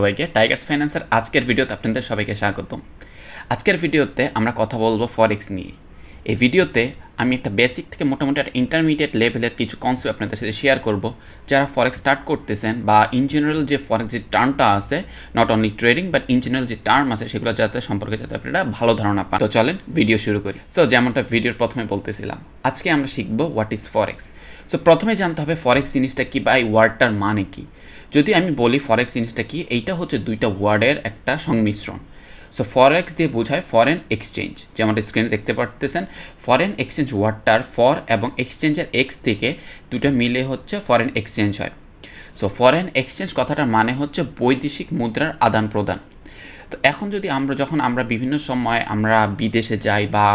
সবাইকে টাইগার্স ফাইন্যান্সের আজকের ভিডিওতে আপনাদের সবাইকে স্বাগতম। আজকের ভিডিওতে আমরা কথা বলবো ফরেক্স নিয়ে। এই ভিডিওতে আমি একটা বেসিক থেকে মোটামুটি একটা ইন্টারমিডিয়েট লেভেলের কিছু কনসেপ্ট আপনাদের সাথে শেয়ার করব, যারা ফরেক্স স্টার্ট করতেছেন বা ইন জেনারেল যে ফরেক্স যে টার্মটা আছে, not only trading but in general যে টার্ম আছে সেগুলো যাতে সম্পর্কে যাতে আপনারা ভালো ধারণা পান। তো চলেন ভিডিও শুরু করি। সো যেমনটা ভিডিওর প্রথমে বলতেছিলাম, আজকে আমরা শিখবো হোয়াট ইজ ফরেক্স। সো প্রথমে জানতে হবে ফরেক্স জিনিসটা কী বা এই ওয়ার্ডটার মানে কী। যদি আমি বলি ফরেক্স জিনিসটা কি, এইটা হচ্ছে দুইটা ওয়ার্ডের একটা সংমিশ্রণ। সো ফরেক্স দিয়ে বোঝায় ফরেন এক্সচেঞ্জ, যেমনটা স্ক্রিনে দেখতে পারতেছেন। ফরেন এক্সচেঞ্জ ওয়ার্ডটার ফর এবং এক্সচেঞ্জের এক্স থেকে দুটো মিলে হচ্ছে ফরেন এক্সচেঞ্জ হয়। সো ফরেন এক্সচেঞ্জ কথাটার মানে হচ্ছে বৈদেশিক মুদ্রার আদান প্রদান। তো এখন যদি যখন আমরা বিভিন্ন সময় আমরা বিদেশে যাই বা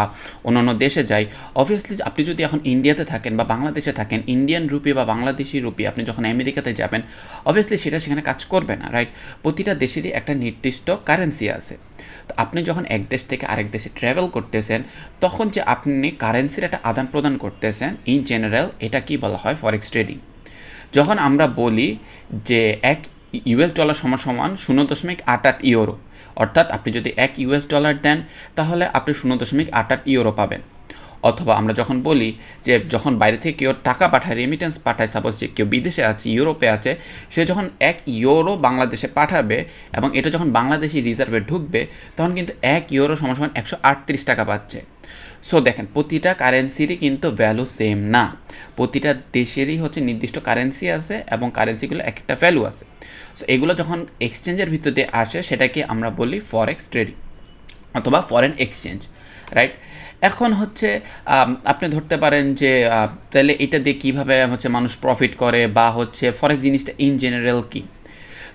অন্যান্য দেশে যাই, অবভিয়াসলি আপনি যদি এখন ইন্ডিয়াতে থাকেন বা বাংলাদেশে থাকেন, ইন্ডিয়ান রুপি বা বাংলাদেশি রুপি আপনি যখন আমেরিকাতে যাবেন, অবভিয়াসলি সেটা সেখানে কাজ করবে না, রাইট? প্রতিটা দেশেরই একটা নির্দিষ্ট কারেন্সি আছে। তো আপনি যখন এক দেশ থেকে আরেক দেশে ট্রাভেল করতেছেন, তখন যে আপনি কারেন্সির একটা আদান প্রদান করতেছেন, ইন জেনারেল এটা কি বলা হয়? Forex trading. যখন আমরা বলি যে এক ইউএস ডলার সমান সমান 0.88 ইউরো, অর্থাৎ আপনি যদি $1 দেন তাহলে আপনি 0.88 ইউরো পাবেন। অথবা আমরা যখন বলি যে যখন বাইরে থেকে কেউ টাকা পাঠায়, রেমিটেন্স পাঠায়, সাপোজ যে কেউ বিদেশে আছে, ইউরোপে আছে, সে যখন €1 বাংলাদেশে পাঠাবে এবং এটা যখন বাংলাদেশি রিজার্ভে ঢুকবে, তখন কিন্তু €1 সমান সমান 138 টাকা পাচ্ছে। সো দেখেন, প্রতিটা কারেন্সিরই কিন্তু ভ্যালু সেম না। প্রতিটা দেশেরই হচ্ছে নির্দিষ্ট কারেন্সি আছে এবং কারেন্সিগুলো একটা ভ্যালু আছে। সো এগুলো যখন এক্সচেঞ্জের ভিতর দিয়ে আসে, সেটাকে আমরা বলি ফরেক্স ট্রেডিং অথবা ফরেন এক্সচেঞ্জ, রাইট? এখন হচ্ছে আপনি ধরতে পারেন যে তাহলে এটা দিয়ে কীভাবে হচ্ছে মানুষ প্রফিট করে বা হচ্ছে ফরেক্স জিনিসটা ইন জেনারেল কী।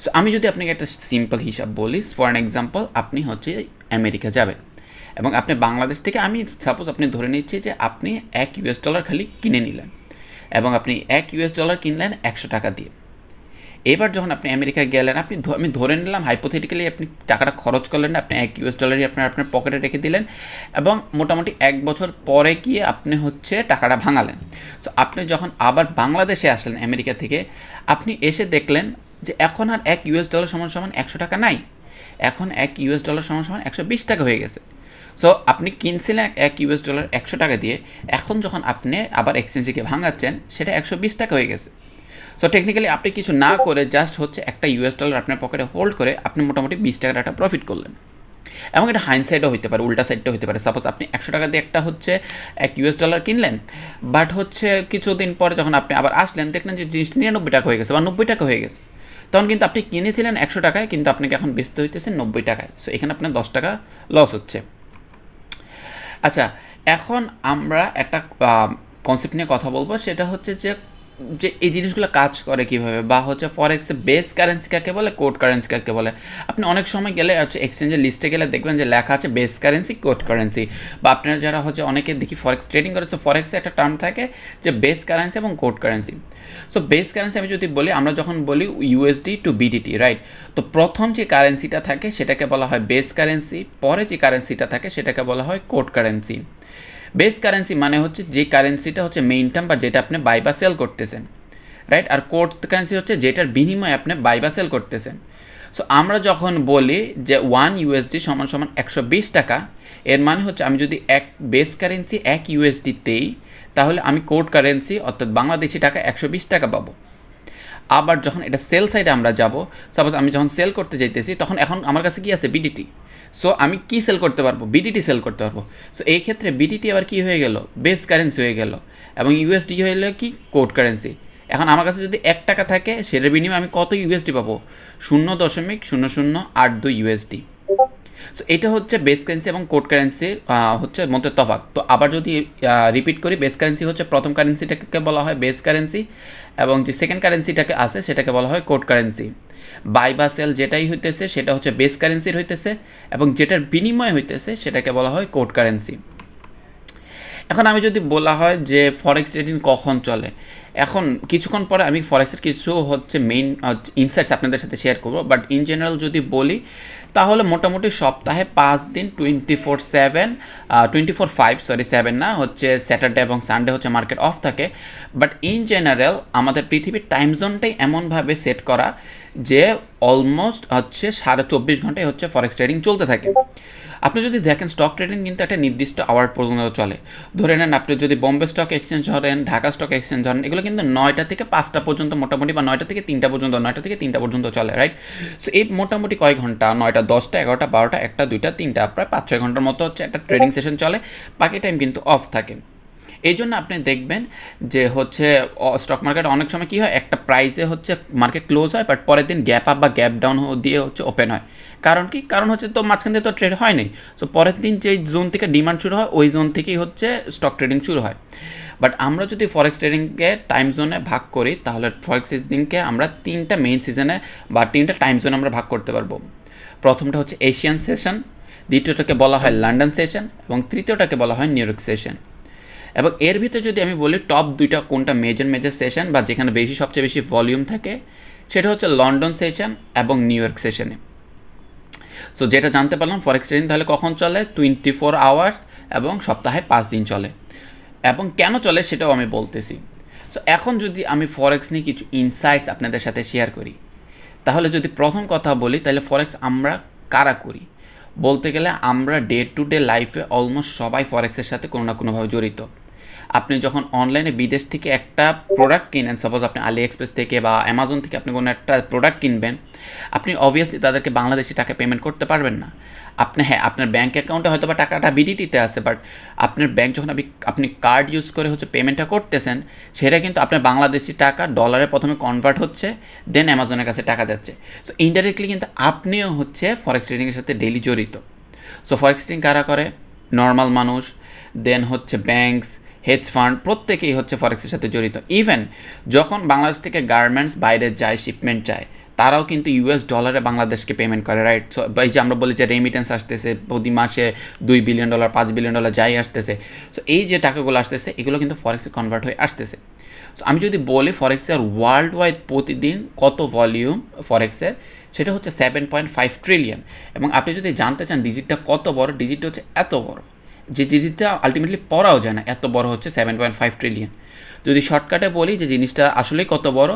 সো আমি যদি আপনাকে একটা সিম্পল হিসাব বলি, ফর অ্যান এক্সাম্পল, আপনি হচ্ছে আমেরিকা যাবেন এবং আপনি বাংলাদেশ থেকে, আমি সাপোজ আপনি ধরে নিচ্ছি যে আপনি $1 খালি কিনে নিলেন এবং আপনি $1 কিনলেন 100 টাকা দিয়ে। এবার যখন আপনি আমেরিকায় গেলেন, আমি ধরে নিলাম হাইপোথেটিক্যালি আপনি টাকাটা খরচ করলেন না, আপনি $1 আপনার পকেটে রেখে দিলেন এবং মোটামুটি 1 বছর পরে গিয়ে আপনি হচ্ছে টাকাটা ভাঙালেন। সো আপনি যখন আবার বাংলাদেশে আসলেন আমেরিকা থেকে, আপনি এসে দেখলেন যে এখন আর $1 সমান সমান 100 টাকা নাই, এখন $1 সমান সমান 120 টাকা হয়ে গেছে। সো আপনি কিনছিলেন $1 100 টাকা দিয়ে, এখন যখন আপনি আবার এক্সচেঞ্জে গিয়ে ভাঙাচ্ছেন, সেটা 120 টাকা হয়ে গেছে। সো টেকনিক্যালি আপনি কিছু না করে জাস্ট হচ্ছে একটা $1 আপনার পকেটে হোল্ড করে আপনি মোটামুটি 20 টাকার একটা প্রফিট করলেন। এবং এটা হাইন্ডসাইডও হতে পারে, উল্টা সাইডটাও হতে পারে। সাপোজ আপনি 100 টাকা দিয়ে একটা হচ্ছে $1 কিনলেন, বাট হচ্ছে কিছুদিন পরে যখন আপনি আবার আসলেন, দেখলেন যে জিনিসটা 99 টাকা হয়ে গেছে বা 90 টাকা হয়ে গেছে। তখন কিন্তু আপনি কিনেছিলেন 100 টাকায়, কিন্তু আপনাকে এখন বেচতে হইতেছে 90 টাকায়। সো এখানে আপনার 10 টাকা লস হচ্ছে। আচ্ছা, এখন আমরা একটা কনসেপ্ট নিয়ে কথা বলবো, সেটা হচ্ছে যে এই জিনিসগুলো কাজ করে কীভাবে, বা হচ্ছে ফরেক্সে বেস কারেন্সি কাকে বলে, কোড কারেন্সি কাকে বলে। আপনি অনেক সময় গেলে হচ্ছে এক্সচেঞ্জের লিস্টে গেলে দেখবেন যে লেখা আছে বেস কারেন্সি, কোড কারেন্সি। বা আপনারা যারা হচ্ছে অনেকে দেখি ফরেক্স ট্রেডিং করেছে, ফরেক্সে একটা টার্ম থাকে যে বেস কারেন্সি এবং code currency. So base currency আমি যদি বলি, আমরা যখন বলি USD টু BDT, রাইট? তো প্রথম যে কারেন্সিটা থাকে সেটাকে বলা হয় বেস কারেন্সি, পরে যে কারেন্সিটা থাকে সেটাকে বলা হয় কোড কারেন্সি। বেস কারেন্সি মানে হচ্ছে যে কারেন্সিটা হচ্ছে মেইন টার্ম বা যেটা আপনি বাই বা সেল করতেছেন, রাইট? আর কোড কারেন্সি হচ্ছে যেটার বিনিময়ে আপনি বাই বা সেল করতেছেন। সো আমরা যখন বলি যে $1 সমান সমান 120 টাকা, এর মানে হচ্ছে আমি যদি এক বেস কারেন্সি $1 দেই, তাহলে আমি কোড কারেন্সি অর্থাৎ বাংলাদেশি টাকা 120 টাকা পাবো। আবার যখন এটা সেল সাইডে আমরা যাব, সাপোজ আমি যখন সেল করতে যাইতেছি, তখন এখন আমার কাছে কি আছে? BDT। সো আমি কি সেল করতে পারবো? BDT সেল করতে পারবো। সো এই ক্ষেত্রে BDT আবার কি হয়ে গেল? বেস কারেন্সি হয়ে গেল এবং USD হয়ে গেল কি? Code currency. এখন আমার কাছে যদি 1 টাকা থাকে, সেটার বিনিময়ে আমি কত USD পাবো? 0.0082 USD। সো এটা হচ্ছে বেস কারেন্সি এবং কোড কারেন্সির হচ্ছে মধ্যে তফাৎ। তো আবার যদি রিপিট করি, বেস কারেন্সি হচ্ছে প্রথম কারেন্সিটাকে বলা হয় বেস কারেন্সি এবং যে সেকেন্ড কারেন্সিটাকে আছে সেটাকে বলা হয় কোড কারেন্সি। বাই বা সেল যেটাই হইতেছে সেটা হচ্ছে বেস কারেন্সির হইতেছে এবং যেটার বিনিময় হইতেছে সেটাকে বলা হয় কোড কারেন্সি। এখন আমি যদি বলা হয় যে ফরেক্স ট্রেডিং কখন চলে, এখন কিছুক্ষণ পরে আমি ফরেক্সের কিছু হচ্ছে মেইন ইনসাইটস আপনাদের সাথে শেয়ার করবো, বাট ইন জেনারেল যদি বলি তাহলে মোটামুটি সপ্তাহে 5 দিন 7 না হচ্ছে স্যাটারডে এবং সানডে হচ্ছে মার্কেট অফ থাকে। বাট ইন জেনারেল আমাদের পৃথিবীর টাইম জোনটাই এমনভাবে সেট করা যে অলমোস্ট হচ্ছে 24.5 ঘন্টায় হচ্ছে ফরেক্স ট্রেডিং চলতে থাকে। আপনি যদি দেখেন স্টক ট্রেডিং কিন্তু একটা নির্দিষ্ট আওয়ার পর্যন্ত চলে। ধরে নেন আপনি যদি বোম্বে স্টক এক্সচেঞ্জ ধরেন, ঢাকা স্টক এক্সচেঞ্জ ধরেন, এগুলো কিন্তু 9টা থেকে 5টা পর্যন্ত মোটামুটি, বা 9টা থেকে 3টা পর্যন্ত, 9টা থেকে 3টা পর্যন্ত চলে, রাইট? সো এই মোটামুটি কয় ঘন্টা, 9টা, 10টা, 11টা, 12টা, 1টা, 2টা, 3টা, প্রায় 5-6 ঘন্টার মতো হচ্ছে একটা ট্রেডিং সেশন চলে, বাকি টাইম কিন্তু অফ থাকে। এই জন্য আপনি দেখবেন যে হচ্ছে স্টক মার্কেট অনেক সময় কী হয়, একটা প্রাইসে হচ্ছে মার্কেট ক্লোজ হয়, বাট পরের দিন গ্যাপ আপ বা গ্যাপ ডাউন দিয়ে হচ্ছে ওপেন হয়। কারণ কি? কারণ হচ্ছে তো মাঝখান থেকে তো ট্রেড হয় নাই। সো পরের দিন যে জোন থেকে ডিমান্ড শুরু হয় ওই জোন থেকেই হচ্ছে স্টক ট্রেডিং শুরু হয়। বাট আমরা যদি ফরেক্স ট্রেডিংকে টাইম জোনে ভাগ করি তাহলে ফরেক্স ট্রেডিংকে আমরা 3টা মেইন সিজনে বা 3টা টাইম জোনে আমরা ভাগ করতে পারবো। প্রথমটা হচ্ছে এশিয়ান সেশন, দ্বিতীয়টাকে বলা হয় লন্ডন সেশন এবং তৃতীয়টাকে বলা হয় নিউ ইয়র্ক সেশন। এবং এর ভিতরে যদি আমি বলি টপ 2টা কোনটা মেজর সেশন বা যেখানে সবচেয়ে বেশি ভলিউম থাকে, সেটা হচ্ছে লন্ডন সেশন এবং নিউ ইয়র্ক সেশনে। সো যেটা জানতে পারলাম ফরেক্স ট্রেডিং তাহলে কখন চলে, 24 আওয়ার্স এবং সপ্তাহে 5 দিন চলে। এবং কেন চলে সেটাও আমি বলতেছি। সো এখন যদি আমি ফরেক্স নিয়ে কিছু ইনসাইটস আপনাদের সাথে শেয়ার করি, তাহলে যদি প্রথম কথা বলি তাহলে ফরেক্স আমরা কারা করি, বলতে গেলে আমরা ডে টু ডে লাইফে অলমোস্ট সবাই ফরেক্সের সাথে কোনো না কোনোভাবে জড়িত। আপনি যখন অনলাইনে বিদেশ থেকে একটা প্রোডাক্ট কিনেন, সাপোজ আপনি আলি এক্সপ্রেস থেকে বা অ্যামাজন থেকে আপনি কোনো একটা প্রোডাক্ট কিনবেন, আপনি অবভিয়াসলি তাদেরকে বাংলাদেশি টাকা পেমেন্ট করতে পারবেন না। আপনার ব্যাঙ্ক অ্যাকাউন্টে হয়তো বা টাকাটা বিডিটিতে আছে, বাট আপনার ব্যাঙ্ক যখন আপনি কার্ড ইউজ করে হচ্ছে পেমেন্টটা করতেছেন, সেটা কিন্তু আপনার বাংলাদেশি টাকা ডলারে প্রথমে কনভার্ট হচ্ছে, দেন অ্যামাজনের কাছে টাকা যাচ্ছে। সো ইনডাইরেক্টলি কিন্তু আপনিও হচ্ছে ফরেক্স ট্রেডিংয়ের সাথে ডেইলি জড়িত। সো ফরেক্স ট্রেডিং কারা করে? নর্মাল মানুষ, দেন হচ্ছে ব্যাঙ্কস, হেজ ফান্ড, প্রত্যেকেই হচ্ছে ফরেক্সের সাথে জড়িত। ইভেন যখন বাংলাদেশ থেকে গার্মেন্টস বাইরে যায়, শিপমেন্ট যায়, তারাও কিন্তু ইউএস ডলারে বাংলাদেশকে পেমেন্ট করে, রাইট? সো এই যে আমরা বলি যে রেমিটেন্স আসতেছে প্রতি মাসে $2 বিলিয়ন, $5 বিলিয়ন যাই আসতেছে, সো এই যে টাকাগুলো আসতেছে এগুলো কিন্তু ফরেক্সে কনভার্ট হয়ে আসতেছে। সো আমি যদি বলি ফরেক্সের ওয়ার্ল্ড ওয়াইড প্রতিদিন কত ভলিউম ফরেক্সের, সেটা হচ্ছে 7.5 ট্রিলিয়ন। এবং আপনি যদি জানতে চান ডিজিটটা কত বড়, ডিজিটটা হচ্ছে এত বড় যে জিনিসটা আলটিমেটলি পড়াও যায় না, এত বড় হচ্ছে 7.5 ট্রিলিয়ন। যদি শর্টকাটে বলি যে জিনিসটা আসলেই কত বড়,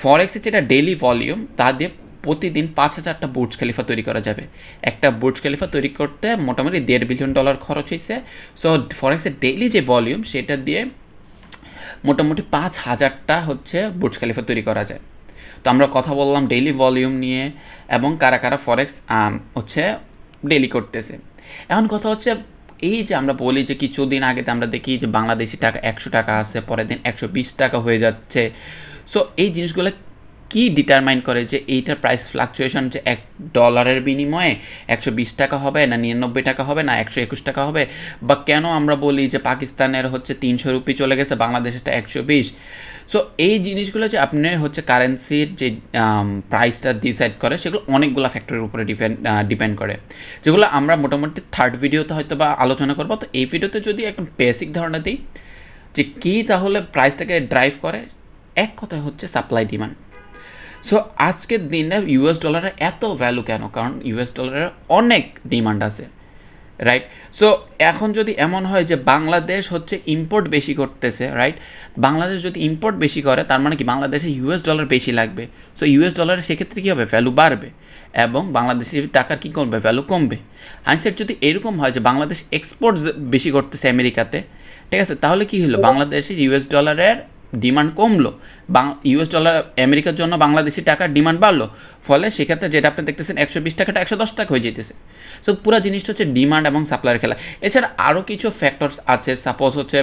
ফরেক্সের যেটা ডেইলি ভলিউম তা দিয়ে প্রতিদিন 5,000টা বুর্জ খলিফা তৈরি করা যাবে। একটা বুর্জ খলিফা তৈরি করতে মোটামুটি $1.5 বিলিয়ন খরচ হয়েছে। সো ফরেক্সের ডেইলি যে ভলিউম সেটা দিয়ে মোটামুটি 5,000টা হচ্ছে বুর্জ খলিফা তৈরি করা যায়। তো আমরা কথা বললাম ডেইলি ভলিউম নিয়ে এবং কারা কারা ফরেক্স হচ্ছে ডেইলি করতেছে। এখন কথা হচ্ছে এই যে আমরা বলি যে কিছুদিন আগে আমরা দেখি যে বাংলাদেশি টাকা 100 টাকা আছে, পরের দিন 120 টাকা হয়ে যাচ্ছে। সো এই জিনিসগুলো কি ডিটারমাইন করে যে এইটার প্রাইস ফ্লাকচুয়েশন যে $1 বিনিময়ে 120 টাকা হবে না 99 টাকা হবে না 121 টাকা হবে, বা কেন আমরা বলি যে পাকিস্তানের হচ্ছে 300 রুপি চলে গেছে, বাংলাদেশেরটা 120। সো এই জিনিসগুলো যে আপনার হচ্ছে কারেন্সির যে প্রাইসটা ডিসাইড করে সেগুলো অনেকগুলো ফ্যাক্টরের উপরে ডিপেন্ড করে, যেগুলো আমরা মোটামুটি থার্ড ভিডিওতে হয়তো বা আলোচনা করবো। তো এই ভিডিওতে যদি একদম বেসিক ধারণা দিই যে কী তাহলে প্রাইসটাকে ড্রাইভ করে, এক কথায় হচ্ছে সাপ্লাই ডিমান্ড। সো আজকের দিনে ইউএস ডলারের এত ভ্যালু কেন? কারণ ইউএস ডলারের অনেক ডিমান্ড আছে, রাইট? সো এখন যদি এমন হয় যে বাংলাদেশ হচ্ছে ইম্পোর্ট বেশি করতেছে, রাইট? বাংলাদেশ যদি ইম্পোর্ট বেশি করে তার মানে কি বাংলাদেশে ইউএস ডলার বেশি লাগবে। সো ইউএস ডলারের সেক্ষেত্রে কী হবে? ভ্যালু বাড়বে এবং বাংলাদেশি টাকার কী কমবে? ভ্যালু কমবে। হাইন্ডসেট যদি এরকম হয় যে বাংলাদেশ এক্সপোর্ট বেশি করতেছে আমেরিকাতে, ঠিক আছে, তাহলে কী হলো? বাংলাদেশে ইউএস ডলারের ডিমান্ড কমলো, ইউএস ডলার আমেরিকার জন্য বাংলাদেশি টাকার ডিমান্ড বাড়লো, ফলে সেক্ষেত্রে যেটা আপনি দেখতেছেন 120 টাকাটা 110 টাকা হয়ে যেতেছে। সো পুরো জিনিসটা হচ্ছে ডিমান্ড এবং সাপ্লাইয়ের খেলা। এছাড়া আরও কিছু ফ্যাক্টরস আছে, সাপোজ হচ্ছে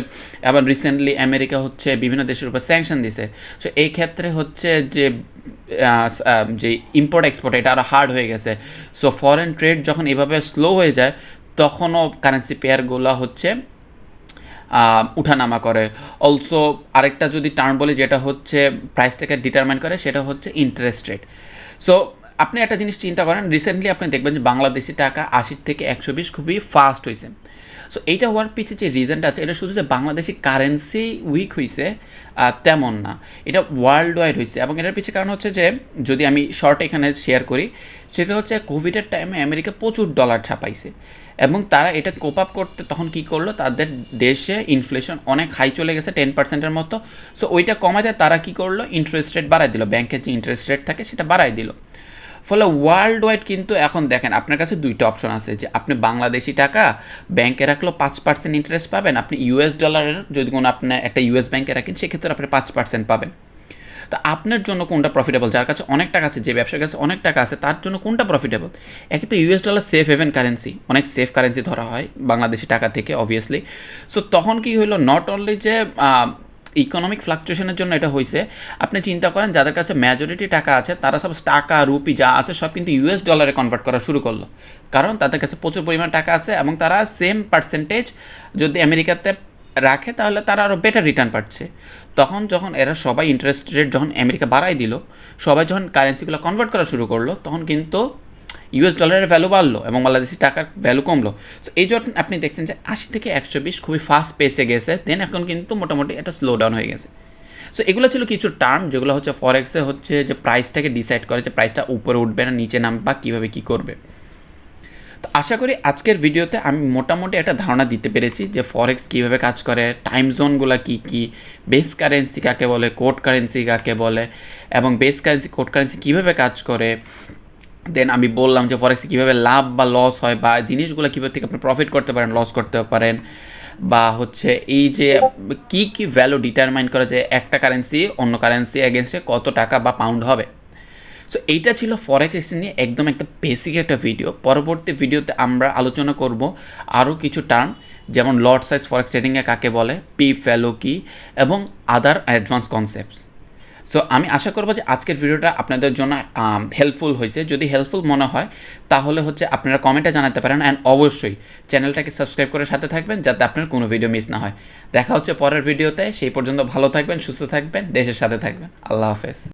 আবার রিসেন্টলি আমেরিকা হচ্ছে বিভিন্ন দেশের উপর স্যাংশন দিছে। সো এই ক্ষেত্রে হচ্ছে যে ইম্পোর্ট এক্সপোর্ট এটা আরও হার্ড হয়ে গেছে। সো ফরেন ট্রেড যখন এভাবে স্লো হয়ে যায় তখনও কারেন্সি পেয়ারগুলো হচ্ছে উঠানামা করে। অলসো আরেকটা যদি টার্ম বলি যেটা হচ্ছে প্রাইসটাকে ডিটারমাইন করে সেটা হচ্ছে ইন্টারেস্ট রেট। সো আপনি একটা জিনিস চিন্তা করেন, রিসেন্টলি আপনি দেখবেন যে বাংলাদেশি টাকা 80 থেকে 120 খুবই ফাস্ট হয়েছে। সো এইটা হওয়ার পিছিয়ে যে রিজনটা আছে এটা শুধু যে বাংলাদেশি কারেন্সি উইক হয়েছে তেমন না, এটা ওয়ার্ল্ড ওয়াইড হয়েছে। এবং এটার পিছিয়ে কারণ হচ্ছে যে যদি আমি শর্ট এখানে শেয়ার করি, সেটা হচ্ছে কোভিডের টাইমে আমেরিকা প্রচুর ডলার ছাপাইছে এবং তারা এটা কোপ আপ করতে তখন কী করলো, তাদের দেশে ইনফ্লেশন অনেক হাই চলে গেছে 10%-এর মতো। সো ওইটা কমাতে তারা কী করলো, ইন্টারেস্ট রেট বাড়াই দিল, ব্যাংকের যে ইন্টারেস্ট রেট থাকে সেটা বাড়াই দিল। ফলে ওয়ার্ল্ড ওয়াইড কিন্তু এখন দেখেন আপনার কাছে দুইটা অপশন আছে, যে আপনি বাংলাদেশি টাকা ব্যাংকে রাখলেও 5% ইন্টারেস্ট পাবেন, আপনি ইউএস ডলারের যদি কোনো আপনার একটা ইউএস ব্যাংকে রাখেন সেক্ষেত্রে আপনি 5% পাবেন। তো আপনার জন্য কোনটা প্রফিটেবল? যার কাছে অনেক টাকা আছে, যে ব্যবসার কাছে অনেক টাকা আছে, তার জন্য কোনটা প্রফিটেবল? একে তো US dollar safe haven currency, অনেক সেফ কারেন্সি ধরা হয় বাংলাদেশি টাকা থেকে অবভিয়াসলি। সো তখন কি হলো, নট অনলি যে ইকোনমিক ফ্লাকচুয়েশনের জন্য এটা হয়েছে, আপনি চিন্তা করেন যাদের কাছে মেজরিটি টাকা আছে তারা সব টাকা রুপি যা আছে সব কিন্তু ইউএস ডলারে কনভার্ট করা শুরু করলো, কারণ তাদের কাছে প্রচুর পরিমাণ টাকা আছে এবং তারা সেম পার্সেন্টেজ যদি আমেরিকাতে রাখে তাহলে তারা আরও বেটার রিটার্ন পাচ্ছে। তখন যখন এরা সবাই ইন্টারেস্ট রেট যখন আমেরিকা বাড়াই দিল, সবাই যখন কারেন্সিগুলো কনভার্ট করা শুরু করলো, তখন কিন্তু ইউএস ডলারের ভ্যালু বাড়লো এবং বাংলাদেশি টাকার ভ্যালু কমলো। সো এই জন্য আপনি দেখছেন যে 80 থেকে 120 খুবই ফাস্ট পেসে গেছে, দেন এখন কিন্তু মোটামুটি একটা স্লো ডাউন হয়ে গেছে। সো এগুলো ছিল কিছু টার্ম যেগুলো হচ্ছে ফরেক্সে হচ্ছে যে প্রাইসটাকে ডিসাইড করে, যে প্রাইসটা উপরে উঠবে না নিচে নামবে বা কীভাবে কী করবে। তো আশা করি আজকের ভিডিওতে আমি মোটামুটি একটা ধারণা দিতে পেরেছি যে ফরেক্স কীভাবে কাজ করে, টাইম জোনগুলো কী কী, বেস কারেন্সি কাকে বলে, কোড কারেন্সি কাকে বলে, এবং বেস কারেন্সি কোড কারেন্সি কীভাবে কাজ করে। দেন আমি বললাম যে ফরেক্সে কীভাবে লাভ বা লস হয়, বা জিনিসগুলো কীভাবে থেকে আপনি প্রফিট করতে পারেন, লস করতে পারেন, বা হচ্ছে এই যে কী কী ভ্যালু ডিটারমাইন করে যে একটা কারেন্সি অন্য কারেন্সি এগেনস্টে কত টাকা বা পাউন্ড হবে। সো এইটা ছিল ফরেক্স নিয়ে একদম একটা বেসিক একটা ভিডিও। পরবর্তী ভিডিওতে আমরা আলোচনা করব আরও কিছু টার্ম, যেমন লট সাইজ ফরেক্স ট্রেডিংয়ে কাকে বলে, পি ভ্যালু কী, এবং আদার অ্যাডভান্স কনসেপ্টস। সো আমি আশা করবো যে আজকের ভিডিওটা আপনাদের জন্য হেল্পফুল হয়েছে। যদি হেল্পফুল মনে হয় তাহলে হচ্ছে আপনারা কমেন্টে জানাতে পারেন, অ্যান্ড অবশ্যই চ্যানেলটাকে সাবস্ক্রাইব করে সাথে থাকবেন যাতে আপনার কোনো ভিডিও মিস না হয়। দেখা হচ্ছে পরের ভিডিওতে, সেই পর্যন্ত ভালো থাকবেন, সুস্থ থাকবেন, দেশের সাথে থাকবেন। আল্লাহ হাফেজ।